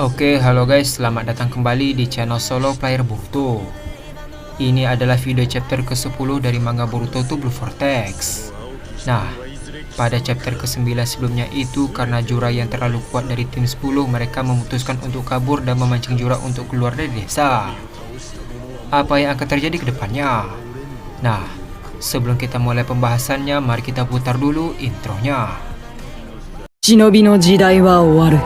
Oke, halo guys, selamat datang kembali di channel Solo Player Boruto. Ini adalah video chapter ke-10 dari manga Boruto to Blue Vortex. Nah, pada chapter ke-9 sebelumnya itu karena Jura yang terlalu kuat dari tim 10, mereka memutuskan untuk kabur dan memancing Jura untuk keluar dari desa. Apa yang akan terjadi ke depannya? Nah, sebelum kita mulai pembahasannya, mari kita putar dulu intronya. Shinobi no jidai wa owaru.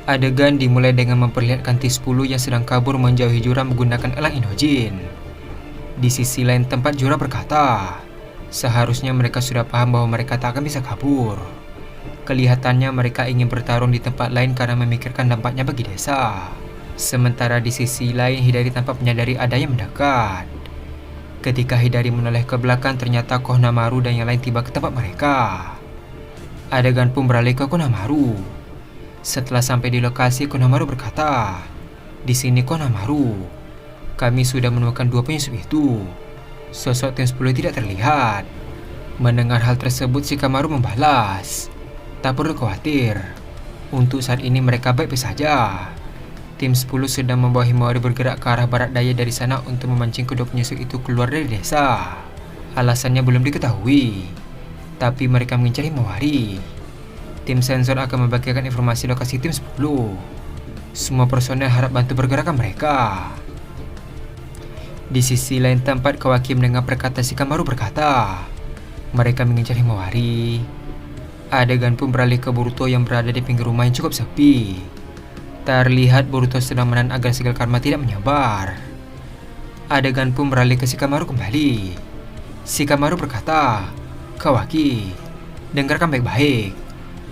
Adegan dimulai dengan memperlihatkan T10 yang sedang kabur menjauhi Jura menggunakan elang Inojin. Di sisi lain tempat Jura berkata, seharusnya mereka sudah paham bahwa mereka tak akan bisa kabur. Kelihatannya mereka ingin bertarung di tempat lain karena memikirkan dampaknya bagi desa. Sementara di sisi lain Hidari tampak menyadari ada yang mendekat. Ketika Hidari menoleh ke belakang, ternyata Konohamaru dan yang lain tiba ke tempat mereka. Adegan pun beralih ke Konohamaru. Setelah sampai di lokasi, Konohamaru berkata, "Di sini Konohamaru, kami sudah menemukan dua penyusup itu. Sosok tim 10 tidak terlihat." Mendengar hal tersebut, Shikamaru membalas, "Tak perlu khawatir. Untuk saat ini mereka baik-baik saja. Tim 10 sedang membawa Himawari bergerak ke arah barat daya dari sana untuk memancing kedua penyusup itu keluar dari desa. Alasannya belum diketahui, tapi mereka mengincar Himawari. Tim sensor akan membagikan informasi lokasi tim 10. Semua personel harap bantu pergerakan mereka." Di sisi lain tempat, Kawaki mendengar perkataan Shikamaru berkata, "Mereka mengincar Himawari." Adegan pun beralih ke Boruto yang berada di pinggir rumah yang cukup sepi. Terlihat Boruto sedang menahan agar segala karma tidak menyebar. Adegan pun beralih ke Shikamaru kembali. Shikamaru berkata, "Kawaki, dengarkan baik-baik.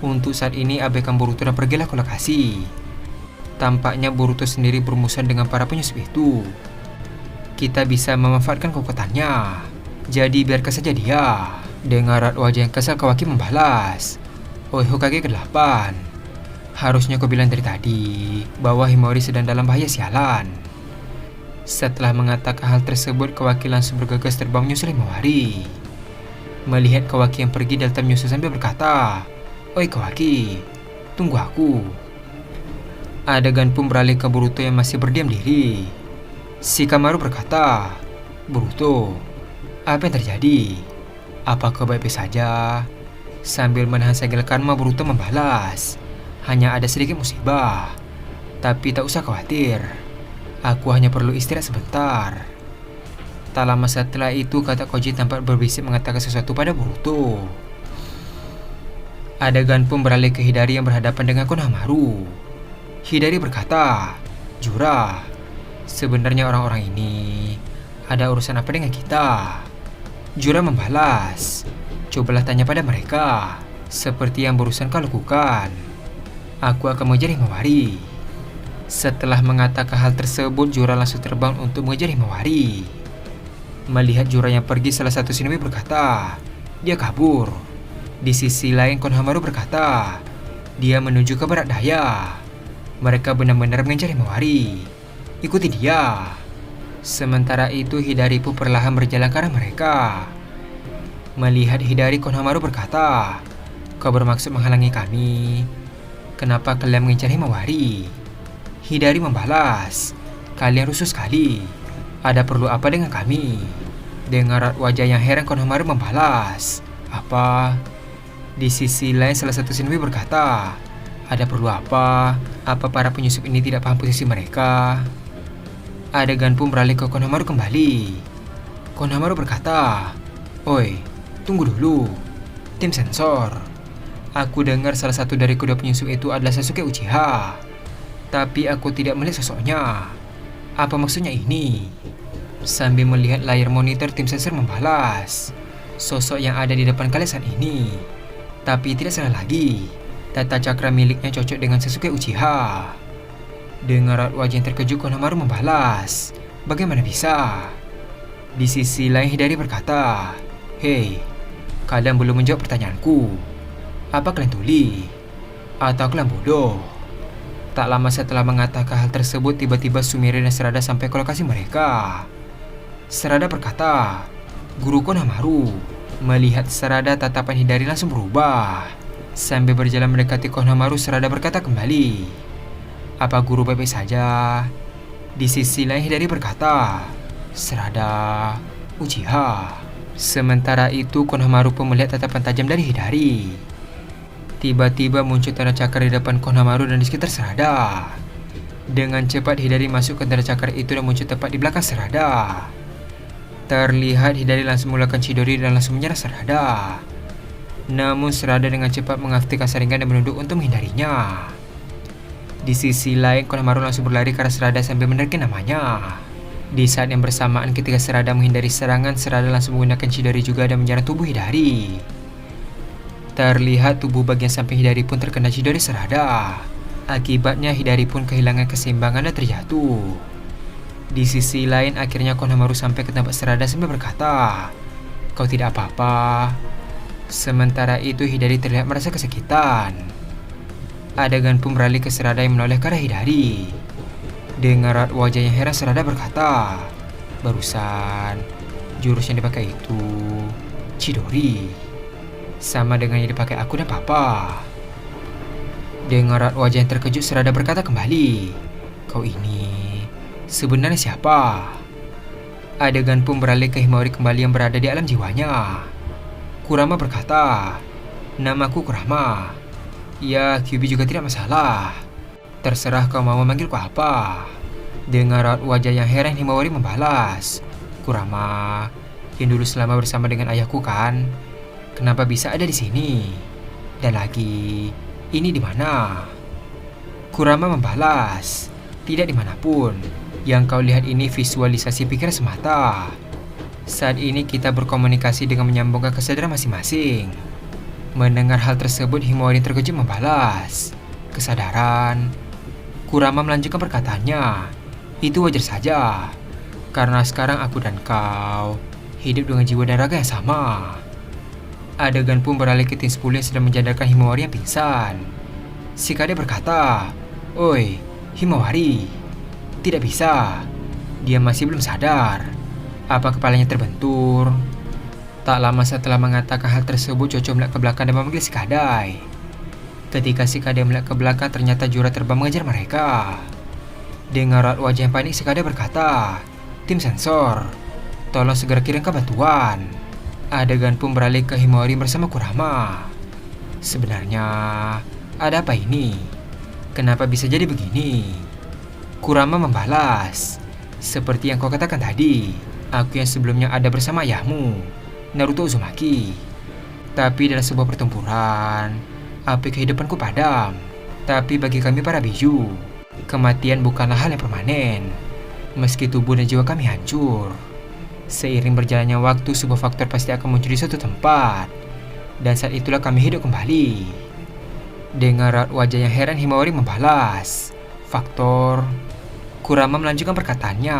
Untuk saat ini abaikan Boruto dan pergilah ke lokasi. Tampaknya Boruto sendiri bermusuhan dengan para penyusup itu. Kita bisa memanfaatkan kekuatannya. Jadi biarkan saja dia." Dengan raut wajah yang kesal, Kawaki membalas, "Oi Hokage ke-8, harusnya kau bilang dari tadi bahwa Himawari sedang dalam bahaya sialan." Setelah mengatakan hal tersebut, Kawaki langsung bergegas terbang menyusul Himawari. Melihat Kawaki yang pergi, Delta menyusul sambil berkata, "Oi Kawaki, tunggu aku." Adegan pun beralih ke Boruto yang masih berdiam diri. Shikamaru berkata, "Boruto, apa yang terjadi? Apa kau baik-baik saja?" Sambil menahan segel karma, Boruto membalas, "Hanya ada sedikit musibah, tapi tak usah khawatir. Aku hanya perlu istirahat sebentar." Tak lama setelah itu, kata Koji tampak berbisik mengatakan sesuatu pada Boruto. Adegan pun beralih ke Hidari yang berhadapan dengan Konohamaru. Hidari berkata, "Jura, sebenarnya orang-orang ini ada urusan apa dengan kita?" Jura membalas, "Cobalah tanya pada mereka, seperti yang barusan kau lakukan. Aku akan mengejar Himawari." Setelah mengatakan hal tersebut, Jura langsung terbang untuk mengejar Himawari. Melihat Jura yang pergi, salah satu shinobi berkata, "Dia kabur." Di sisi lain, Konohamaru berkata, "Dia menuju ke barat daya. Mereka benar-benar mengejar Himawari. Ikuti dia." Sementara itu, Hidari pun perlahan berjalan ke arah mereka. Melihat Hidari, Konohamaru berkata, "Kau bermaksud menghalangi kami? Kenapa kalian mengincar Himawari?" Hidari membalas, "Kalian rusuh sekali. Ada perlu apa dengan kami?" Dengan raut wajah yang heran, Konohamaru membalas, "Apa?" Di sisi lain, salah satu shinobi berkata, "Ada perlu apa? Apa para penyusup ini tidak paham posisi mereka?" Adegan pun beralih ke Konohamaru kembali. Konohamaru berkata, "Oi, tunggu dulu. Tim sensor. Aku dengar salah satu dari kedua penyusup itu adalah Sasuke Uchiha. Tapi aku tidak melihat sosoknya. Apa maksudnya ini?" Sambil melihat layar monitor, tim sensor membalas, "Sosok yang ada di depan kalian saat ini. Tapi tidak salah lagi. Tata cakra miliknya cocok dengan Sasuke Uchiha." Dengan raut wajah yang terkejut, Konohamaru membalas, "Bagaimana bisa?" Di sisi lain, Hidari berkata, "Hei, kalian belum menjawab pertanyaanku. Apa kalian tuli? Atau kalian bodoh?" Tak lama setelah mengatakan hal tersebut, tiba-tiba Sumire dan Serada sampai ke lokasi mereka. Serada berkata, "Guru Konohamaru." Melihat Serada, tatapan Hidari langsung berubah. Sambil berjalan mendekati Konohamaru, Serada berkata kembali, "Apa guru baik-baik saja?" Di sisi lain Hidari berkata, "Serada, Uchiha." Sementara itu Konohamaru pun melihat tatapan tajam dari Hidari. Tiba-tiba muncul tanda cakar di depan Konohamaru dan di sekitar Serada. Dengan cepat Hidari masuk ke tanda cakar itu dan muncul tepat di belakang Serada. Terlihat Hidari langsung menggunakan Chidori dan langsung menyerang Serada. Namun Serada dengan cepat mengaktifkan Sharingan dan menunduk untuk menghindarinya. Di sisi lain Konohamaru langsung berlari ke arah Serada sambil menerka namanya. Di saat yang bersamaan ketika Serada menghindari serangan, Serada langsung menggunakan Chidori juga dan menyerang tubuh Hidari. Terlihat tubuh bagian samping Hidari pun terkena Chidori Serada. Akibatnya Hidari pun kehilangan keseimbangan dan terjatuh. Di sisi lain akhirnya Konohamaru sampai ke tempat Serada sambil berkata, "Kau tidak apa-apa." Sementara itu Hidari terlihat merasa kesakitan. Adegan pun beralih ke Serada yang menoleh ke arah Hidari. Dengan raut wajah yang heran Serada berkata, "Barusan jurus yang dipakai itu Chidori. Sama dengan yang dipakai aku dan papa." Dengan raut wajah yang terkejut Serada berkata kembali, "Kau ini sebenarnya siapa?" Adegan pun beralih ke Himawari kembali yang berada di alam jiwanya. Kurama berkata, "Namaku Kurama. Ya, Kyuubi juga tidak masalah. Terserah kau mau memanggilku apa." Dengan raut wajah yang heran Himawari membalas, "Kurama, yang dulu selama bersama dengan ayahku kan? Kenapa bisa ada di sini? Dan lagi, ini di mana?" Kurama membalas, "Tidak dimanapun. Yang kau lihat ini visualisasi pikiran semata. Saat ini kita berkomunikasi dengan menyambungkan kesadaran masing-masing." Mendengar hal tersebut Himawari terkejut membalas, "Kesadaran?" Kurama melanjutkan perkataannya, "Itu wajar saja. Karena sekarang aku dan kau hidup dengan jiwa dan raga yang sama." Adegan pun beralih ke tim 10 yang sedang menjadarkan Himawari yang pingsan. Si Kade berkata, "Oi, Himawari, tidak bisa. Dia masih belum sadar. Apa kepalanya terbentur?" Tak lama setelah mengatakan hal tersebut, Chocho melihat ke belakang dan memanggil si Kadai. Ketika si Kadai melihat ke belakang, ternyata Jura terbang mengejar mereka. Dengan raut wajah yang panik, si Kadai berkata, "Tim sensor, tolong segera kirimkan bantuan." Adegan pun beralih ke Himawari bersama Kurama. "Sebenarnya ada apa ini? Kenapa bisa jadi begini?" Kurama membalas, "Seperti yang kau katakan tadi, aku yang sebelumnya ada bersama ayahmu, Naruto Uzumaki. Tapi dalam sebuah pertempuran, api kehidupanku padam. Tapi bagi kami para biju, kematian bukanlah hal yang permanen, meski tubuh dan jiwa kami hancur. Seiring berjalannya waktu, sebuah faktor pasti akan muncul di suatu tempat, dan saat itulah kami hidup kembali." Dengan raut wajah yang heran Himawari membalas, "Faktor?" Kurama melanjutkan perkataannya,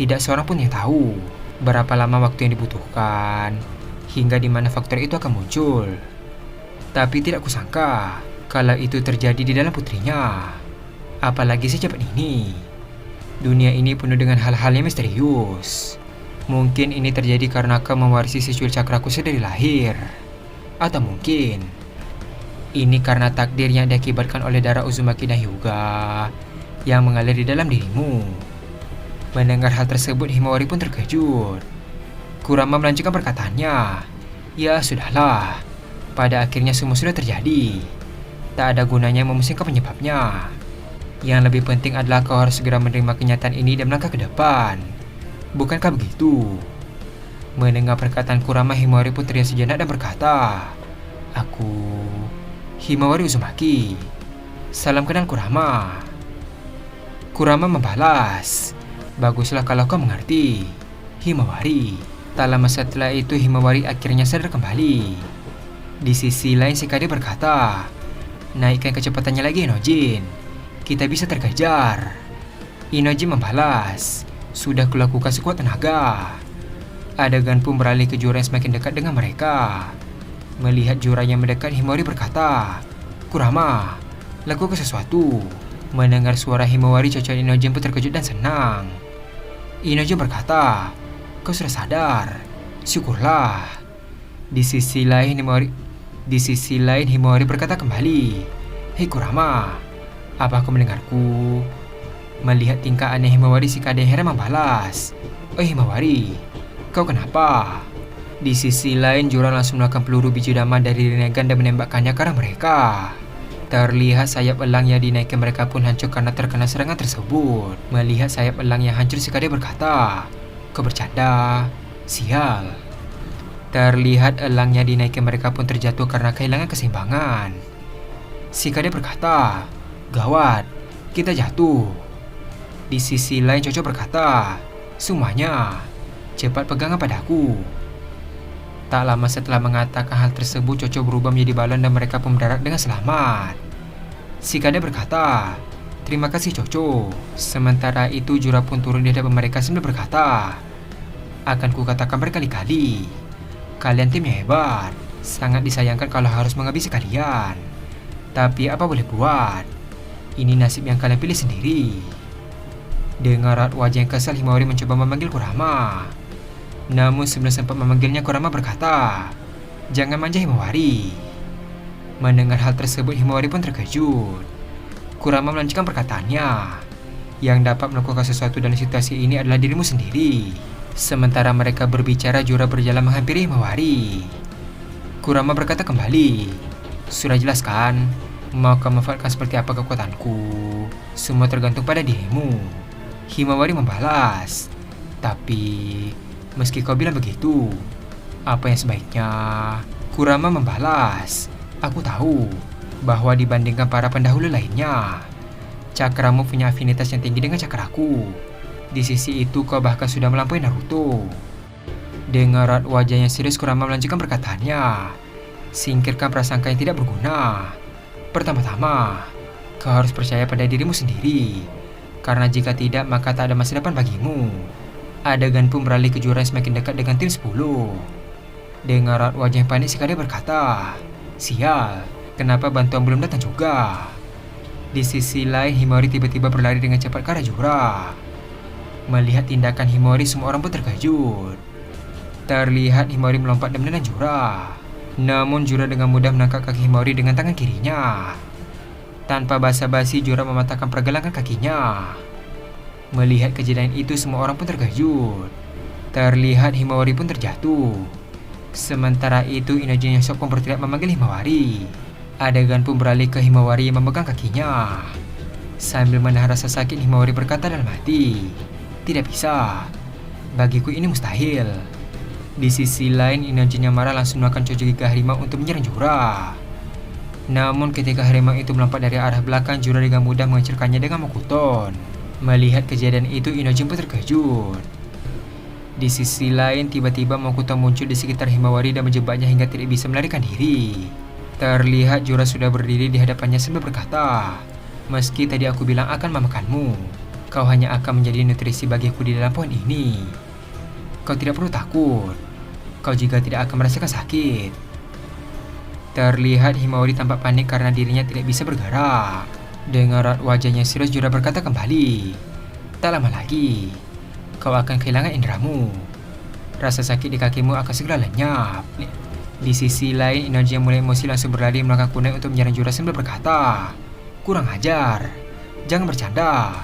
"Tidak seorang pun yang tahu berapa lama waktu yang dibutuhkan hingga di mana faktor itu akan muncul. Tapi tidak kusangka kalau itu terjadi di dalam putrinya. Apalagi secepat ini. Dunia ini penuh dengan hal-hal yang misterius. Mungkin ini terjadi karena kau mewarisi secuil cakraku sedari lahir. Atau mungkin ini karena takdir yang diakibatkan oleh darah Uzumaki dan Hyuga yang mengalir di dalam dirimu." Mendengar hal tersebut Himawari pun terkejut. Kurama melanjutkan perkataannya, "Ya sudahlah, pada akhirnya semua sudah terjadi. Tak ada gunanya memusingkan penyebabnya. Yang lebih penting adalah kau harus segera menerima kenyataan ini dan melangkah ke depan. Bukankah begitu?" Mendengar perkataan Kurama, Himawari pun terdiam sejenak dan berkata, "Aku Himawari Uzumaki. Salam kenal Kurama." Kurama membalas, "Baguslah kalau kau mengerti, Himawari." Tak lama setelah itu Himawari akhirnya sadar kembali. Di sisi lain si Kade berkata, "Naikkan kecepatannya lagi Inojin. Kita bisa terkejar." Inojin membalas, "Sudah kulakukan sekuat tenaga." Adegan pun beralih ke Jura yang semakin dekat dengan mereka. Melihat Jura yang mendekat, Himawari berkata, "Kurama, lakukan sesuatu." Mendengar suara Himawari, Chocho dan Inojin pun terkejut dan senang. Inojin berkata, "Kau sudah sadar. Syukurlah." Di sisi lain Himawari berkata kembali, "Hei Kurama, apa kau mendengarku?" Melihat tingkah aneh Himawari, si Kade heran membalas, "Oh Himawari, kau kenapa?" Di sisi lain, Jura langsung melakukan peluru biji dama dari Rinnegan dan menembakkannya ke arah mereka. Terlihat sayap elang yang dinaikkan mereka pun hancur karena terkena serangan tersebut. Melihat sayap elang yang hancur, si Kade berkata, "Kau bercanda? Sial." Terlihat elang yang dinaikkan mereka pun terjatuh karena kehilangan keseimbangan. Si Kade berkata, "Gawat, kita jatuh." Di sisi lain, Chocho berkata, "Semuanya, cepat pegangan padaku." Tak lama setelah mengatakan hal tersebut, Chocho berubah menjadi balon dan mereka pun mendarat dengan selamat. Si Kade berkata, "Terima kasih Chocho." Sementara itu, Jura pun turun di hadapan mereka sambil berkata, "Akan kukatakan berkali-kali, kalian tim yang hebat. Sangat disayangkan kalau harus menghabisi kalian. Tapi apa boleh buat, ini nasib yang kalian pilih sendiri." Dengan raut wajah yang kesal, Himawari mencoba memanggil Kurama. Namun sebelum sempat memanggilnya, Kurama berkata, "Jangan manja Himawari." Mendengar hal tersebut, Himawari pun terkejut. Kurama melanjutkan perkataannya, "Yang dapat melakukan sesuatu dalam situasi ini adalah dirimu sendiri." Sementara mereka berbicara, Jura berjalan menghampiri Himawari. Kurama berkata kembali, "Sudah jelas kan? Mau kau memanfaatkan seperti apa kekuatanku? Semua tergantung pada dirimu." Himawari membalas, "Tapi meski kau bilang begitu, apa yang sebaiknya?" Kurama membalas, "Aku tahu bahwa dibandingkan para pendahulu lainnya, cakramu punya afinitas yang tinggi dengan cakraku. Di sisi itu kau bahkan sudah melampaui Naruto." Dengan raut wajah yang serius, Kurama melanjutkan perkataannya, "Singkirkan prasangka yang tidak berguna. Pertama-tama, kau harus percaya pada dirimu sendiri, karena jika tidak maka tak ada masa depan bagimu." Adegan pun beralih ke Jura yang semakin dekat dengan tim 10. Dengan raut wajah yang panik, si Kade berkata, "Sial, kenapa bantuan belum datang juga?" Di sisi lain, Himawari tiba-tiba berlari dengan cepat ke arah Jura. Melihat tindakan Himawari, semua orang pun terkejut. Terlihat Himawari melompat dan menendang Jura. Namun Jura dengan mudah menangkap kaki Himawari dengan tangan kirinya. Tanpa basa-basi, Jura mematahkan pergelangan kakinya. Melihat kejadian itu, semua orang pun terkejut. Terlihat Himawari pun terjatuh. Sementara itu, Inojin yang shock pun berteriak memanggil Himawari. Adegan pun beralih ke Himawari yang memegang kakinya. Sambil menahan rasa sakit, Himawari berkata dalam hati, "Tidak bisa. Bagiku ini mustahil." Di sisi lain, Inojin yang marah langsung melakukan Choujugeki harimau untuk menyerang Jura. Namun ketika harimau itu melompat dari arah belakang, Jura dengan mudah menghancurkannya dengan Mokuton. Melihat kejadian itu, Inojin pun terkejut. Di sisi lain, tiba-tiba Mokuton muncul di sekitar Himawari dan menjebaknya hingga tidak bisa melarikan diri. Terlihat Jura sudah berdiri di hadapannya sambil berkata, "Meski tadi aku bilang akan memakanmu, kau hanya akan menjadi nutrisi bagiku di dalam pohon ini. Kau tidak perlu takut. Kau juga tidak akan merasakan sakit." Terlihat Himawari tampak panik karena dirinya tidak bisa bergerak. Dengan raut wajahnya serius, Jura berkata kembali, "Tak lama lagi, kau akan kehilangan indramu. Rasa sakit di kakimu akan segera lenyap." Di sisi lain, Inojin yang mulai emosi langsung berlari melakukan kunai untuk menyerang Jura sambil berkata, "Kurang ajar, jangan bercanda."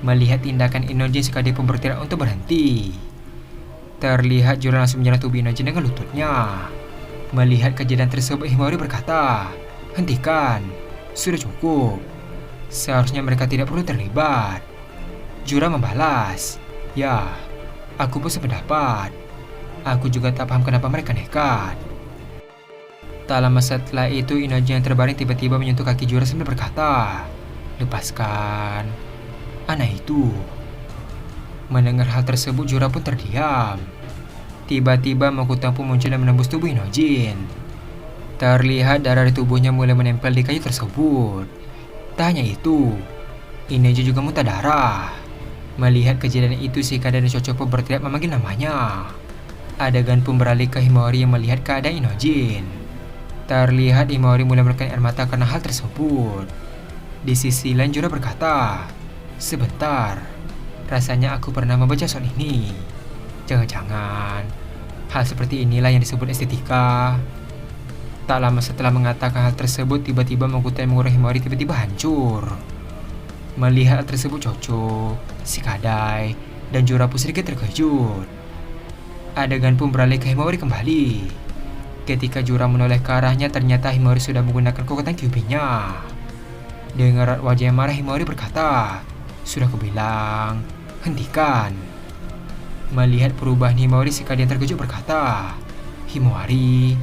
Melihat tindakan Inojin, si Kade pun berteriak untuk berhenti. Terlihat Jura langsung menyerang tubuh Inojin dengan lututnya. Melihat kejadian tersebut, Himawari berkata, "Hentikan, sudah cukup. Seharusnya mereka tidak perlu terlibat." Jura membalas, "Ya, aku pun sependapat. Aku juga tak paham kenapa mereka nekat." Tak lama setelah itu, Inojin yang terbaring tiba-tiba menyentuh kaki Jura sambil berkata, "Lepaskan anak itu." Mendengar hal tersebut, Jura pun terdiam. Tiba-tiba Mokuton pun muncul dan menembus tubuh Inojin. Terlihat darah di tubuhnya mulai menempel di kayu tersebut. Tak hanya itu, Inojin juga muntah darah. Melihat kejadian itu, si Kade dan Chocho pun berteriak memanggil namanya. Adegan pun beralih ke Himawari yang melihat keadaan Inojin. Terlihat Himawari mulai mengeluarkan air mata karena hal tersebut. Di sisi lain Jura berkata, "Sebentar, rasanya aku pernah membaca soal ini. Jangan-jangan hal seperti inilah yang disebut estetika." Tak lama setelah mengatakan hal tersebut, tiba-tiba Mokuta yang mengurung Himawari tiba-tiba hancur. Melihat hal tersebut, Chocho, Shikadai, dan Jura pun sedikit terkejut. Adegan pun beralih ke Himawari kembali. Ketika Jura menoleh ke arahnya, ternyata Himawari sudah menggunakan kekuatan Kyuubi-nya. Dengan raut wajah yang marah, Himawari berkata, "Sudah kubilang, hentikan." Melihat perubahan Himawari, Shikadai yang terkejut berkata, "Himawari."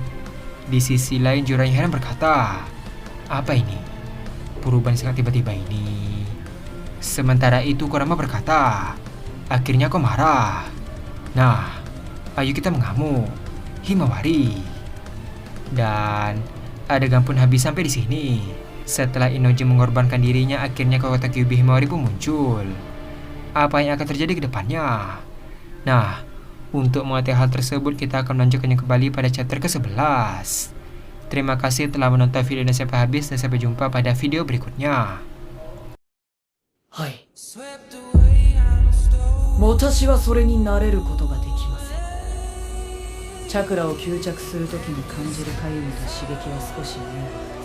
Di sisi lain, Jura yang heran berkata, "Apa ini? Perubahan sangat tiba-tiba ini." Sementara itu, Kurama berkata, "Akhirnya kau marah. Nah, ayo kita mengamuk, Himawari." Dan adegan pun habis sampai di sini. Setelah Inoji mengorbankan dirinya, akhirnya kekuatan Kyuubi Himawari pun muncul. Apa yang akan terjadi ke depannya? Nah, untuk mengetahui hal tersebut, kita akan melanjutkannya kembali pada chapter ke-11. Terima kasih telah menonton video ini sampai habis dan sampai jumpa pada video berikutnya. はい。私はそれになれることができません。チャクラを吸着するときに感じるかゆみと刺激は少し似る。